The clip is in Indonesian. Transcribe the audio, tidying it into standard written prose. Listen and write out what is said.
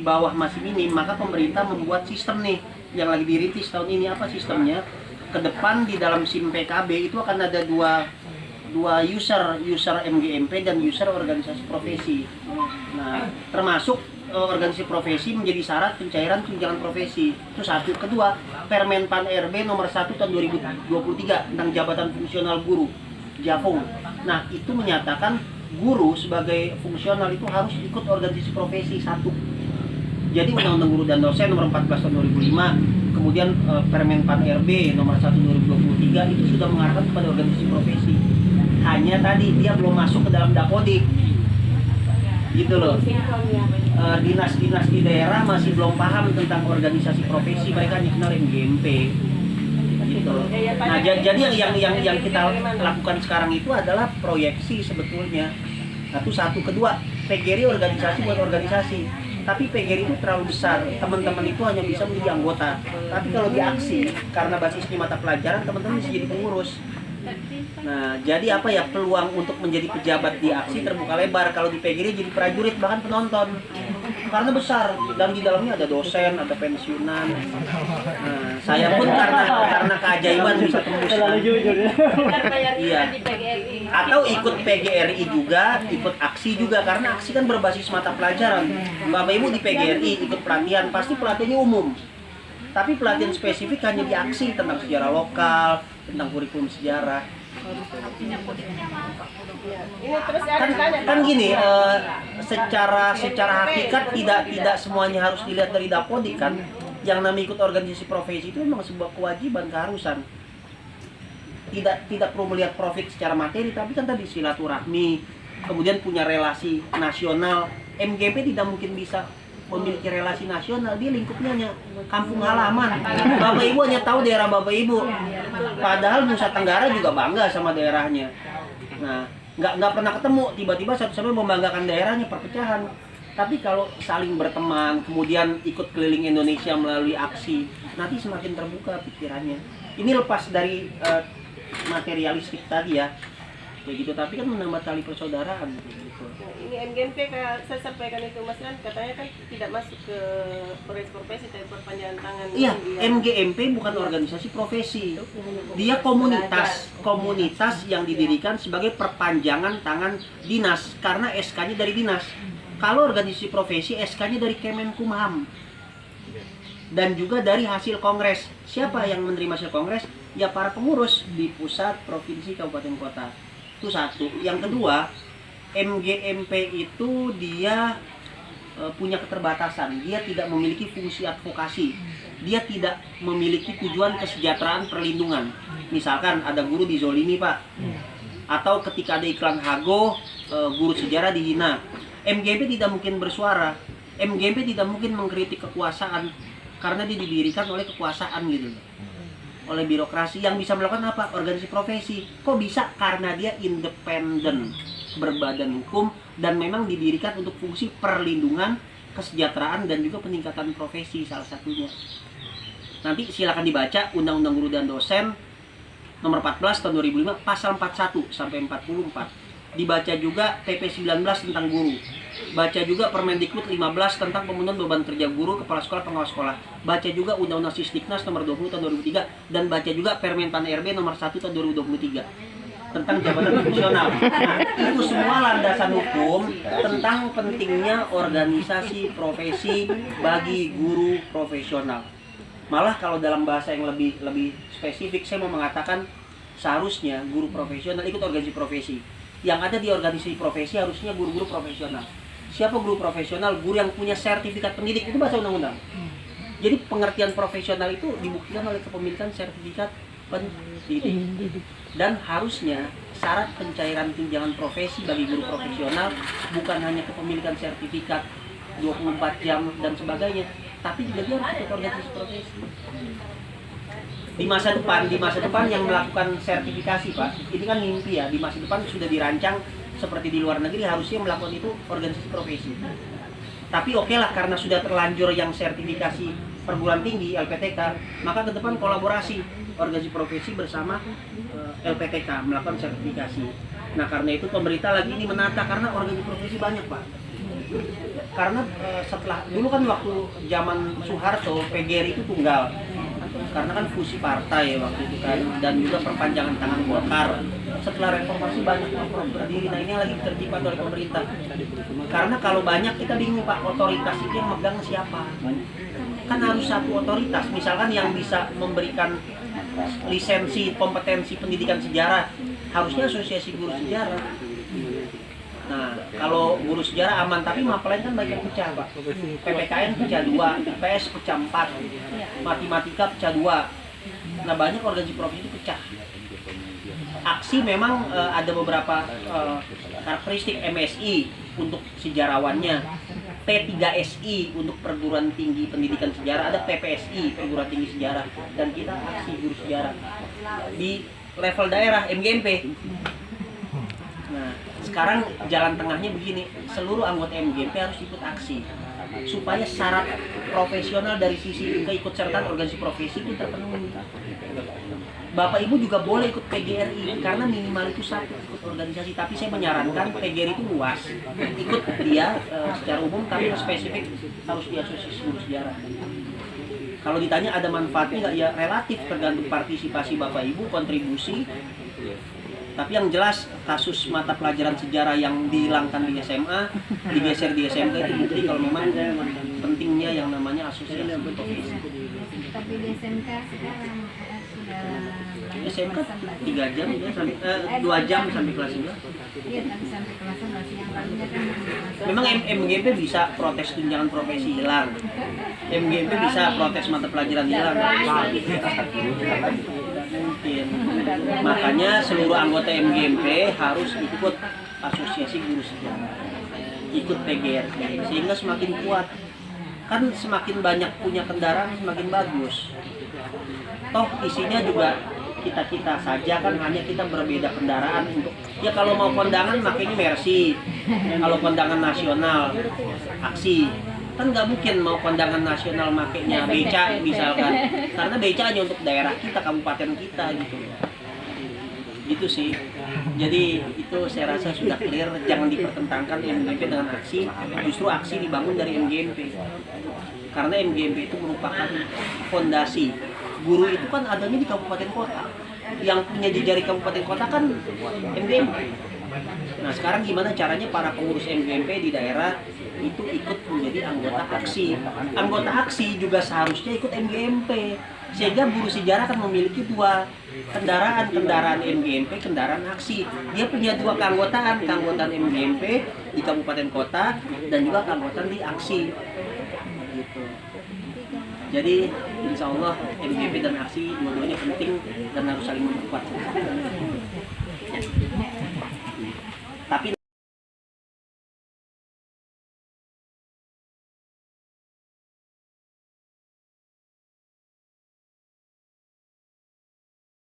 bawah masih minim, maka pemerintah membuat sistem nih yang lagi dirintis tahun ini. Apa sistemnya? Ke depan di dalam SIM PKB itu akan ada dua user MGMP dan user organisasi profesi. Nah, termasuk organisasi profesi menjadi syarat pencairan tunjangan profesi. Itu satu. Kedua, Permen Pan RB nomor 1 tahun 2023 tentang jabatan fungsional guru, JAFUNG. Nah, itu menyatakan guru sebagai fungsional itu harus ikut organisasi profesi satu. Jadi Undang-Undang Guru dan Dosen nomor 14 tahun 2005, kemudian Permen Pan RB nomor 1 2023 itu sudah mengarahkan kepada organisasi profesi. Hanya tadi dia belum masuk ke dalam Dapodik. Gitu loh. Dinas-dinas di daerah masih belum paham tentang organisasi profesi, mereka dikenal MGMP. Gitu. Nah, jadi yang kita lakukan sekarang itu adalah proyeksi sebetulnya. Itu satu. Kedua, PGRI organisasi buat organisasi. Tapi PGRI itu terlalu besar, teman-teman itu hanya bisa menjadi anggota. Tapi kalau di aksi, karena basisnya mata pelajaran, teman-teman bisa jadi pengurus. Nah, jadi apa ya, peluang untuk menjadi pejabat di aksi terbuka lebar. Kalau di PGRI jadi prajurit, bahkan penonton. Karena besar, dan di dalamnya ada dosen, ada pensiunan. Nah, saya pun karena keajaiban bisa tembus. Iya. Atau ikut PGRI juga, ikut aksi juga, karena aksi kan berbasis mata pelajaran. Bapak Ibu di PGRI ikut pelatihan, pasti pelatihannya umum. Tapi pelatihan spesifik hanya di aksi tentang sejarah lokal, tentang kurikulum sejarah. Kan gini, secara hakikat tidak semuanya harus dilihat dari Dapodik kan. Yang namanya ikut organisasi profesi itu memang sebuah kewajiban, keharusan. Tidak perlu melihat profit secara materi, tapi kan tadi silaturahmi, kemudian punya relasi nasional. MGP tidak mungkin bisa memiliki relasi nasional, dia lingkupnya hanya kampung halaman. Bapak Ibu hanya tahu daerah Bapak Ibu, padahal Nusa Tenggara juga bangga sama daerahnya. Nah, nggak pernah ketemu, tiba-tiba satu-satunya membanggakan daerahnya, perpecahan. Tapi kalau saling berteman, kemudian ikut keliling Indonesia melalui aksi, nanti semakin terbuka pikirannya. Ini lepas dari materialistik tadi ya, kayak gitu. Tapi kan menambah tali persaudaraan. Gitu. Nah, ini MGMP saya sampaikan itu Mas Ran, katanya kan tidak masuk ke profesi tapi perpanjangan tangan. Iya, MGMP bukan organisasi profesi. Dia komunitas yang didirikan sebagai perpanjangan tangan dinas karena SK-nya dari dinas. Kalau organisasi profesi SK-nya dari Kemenkumham. Dan juga dari hasil kongres. Siapa yang menerima hasil kongres? Ya para pengurus di pusat, provinsi, kabupaten, kota. Itu satu. Yang kedua, MGMP itu dia punya keterbatasan. Dia tidak memiliki fungsi advokasi. Dia tidak memiliki tujuan kesejahteraan perlindungan. Misalkan ada guru dizolimi Pak, atau ketika ada iklan Hago, guru sejarah dihina. MGMP tidak mungkin bersuara. MGMP tidak mungkin mengkritik kekuasaan karena dia didirikan oleh kekuasaan gitu, oleh birokrasi. Yang bisa melakukan apa? Organisasi profesi. Kok bisa? Karena dia independen, berbadan hukum, dan memang didirikan untuk fungsi perlindungan, kesejahteraan, dan juga peningkatan profesi salah satunya. Nanti silakan dibaca Undang-Undang Guru dan Dosen nomor 14 tahun 2005 pasal 41 sampai 44. Dibaca juga PP 19 tentang guru. Baca juga Permendikbud 15 tentang pemenuhan beban kerja guru, kepala sekolah, pengawas sekolah. Baca juga Undang-Undang Sisdiknas nomor 20 tahun 2003 dan baca juga Permen Pan RB nomor 1 tahun 2023 tentang jabatan fungsional. Nah, itu semua landasan hukum tentang pentingnya organisasi profesi bagi guru profesional. Malah kalau dalam bahasa yang lebih spesifik, saya mau mengatakan seharusnya guru profesional ikut organisasi profesi. Yang ada di organisasi profesi harusnya guru-guru profesional. Siapa guru profesional? Guru yang punya sertifikat pendidik, itu bahasa undang-undang. Jadi pengertian profesional itu dibuktikan oleh kepemilikan sertifikat pendidik. Dan harusnya syarat pencairan tunjangan profesi bagi guru profesional bukan hanya kepemilikan sertifikat 24 jam dan sebagainya, tapi juga dia harus ikut organisasi profesi. Di masa depan yang melakukan sertifikasi Pak, ini kan mimpi ya, di masa depan sudah dirancang seperti di luar negeri, harusnya melakukan itu organisasi profesi. Tapi oke lah, karena sudah terlanjur yang sertifikasi perguruan tinggi LPTK, maka ke depan kolaborasi organisasi profesi bersama LPTK melakukan sertifikasi. Nah karena itu pemerintah lagi ini menata, karena organisasi profesi banyak Pak. Karena setelah dulu kan waktu zaman Soeharto PGRI itu tunggal, karena kan fusi partai waktu itu kan, dan juga perpanjangan tangan Golkar. Setelah reformasi banyak yang berdiri, nah ini lagi terjipat oleh pemerintah. Karena kalau banyak kita bingung Pak, otoritas itu yang megang siapa? Kan harus satu otoritas, misalkan yang bisa memberikan lisensi kompetensi pendidikan sejarah harusnya asosiasi guru sejarah. Nah, kalau guru sejarah aman, tapi Mapeleng kan banyak pecah, Pak. PPKN pecah 2, IPS pecah 4, matematika pecah 2. Nah, banyak organisasi profesi itu pecah. Aksi memang ada beberapa karakteristik. MSI untuk sejarawannya, P3SI untuk perguruan tinggi pendidikan sejarah, ada PPSI perguruan tinggi sejarah, dan kita aksi guru sejarah. Di level daerah MGMP. Nah, sekarang jalan tengahnya begini, seluruh anggota MGMP harus ikut aksi supaya syarat profesional dari sisi keikutsertaan organisasi profesi itu terpenuhi. Bapak Ibu juga boleh ikut PGRI karena minimal itu satu ikut organisasi, tapi saya menyarankan PGRI itu luas, ikut dia secara umum, tapi spesifik harus di asosiasi guru sejarah. Kalau ditanya ada manfaatnya nggak, ya relatif tergantung partisipasi Bapak Ibu, kontribusi. Tapi yang jelas kasus mata pelajaran sejarah yang dihilangkan di SMA, digeser di SMK itu bukti kalau memang pentingnya yang namanya asosiasi profesi. Tapi di SMK sekarang sudah SMK 3 jam ya, sampai 2 jam sampai kelas 9. Iya, tapi sampai kelas 11 yang lainnya kan Memang MGMP bisa protes tunjangan profesi hilang. MGMP bisa protes mata pelajaran hilang. Mungkin. Makanya seluruh anggota MGMP harus ikut asosiasi guru sejarah, ikut PGRI, sehingga semakin kuat. Kan semakin banyak punya kendaraan semakin bagus. Toh isinya juga kita saja, kan hanya kita berbeda kendaraan untuk, ya kalau mau kondangan makanya Mercy, kalau kondangan nasional aksi. Kan nggak mungkin mau kondangan nasional makainya beca misalkan, karena beca hanya untuk daerah kita, kabupaten kita gitu. Gitu sih. Jadi itu saya rasa sudah clear, jangan dipertentangkan MGMP dengan aksi, justru aksi dibangun dari MGMP. Karena MGMP itu merupakan fondasi. Guru itu kan adanya di kabupaten kota. Yang punya jejari kabupaten kota kan MGMP. Nah, sekarang gimana caranya para pengurus MGMP di daerah itu ikut menjadi anggota aksi. Anggota aksi juga seharusnya ikut MGMP. Sehingga guru sejarah akan memiliki 2 kendaraan MGMP, kendaraan aksi. Dia punya 2 keanggotaan MGMP di kabupaten kota dan juga keanggotaan di aksi. Gitu. Jadi insya Allah MGMP dan aksi dua-duanya penting dan harus saling memperkuat. Tapi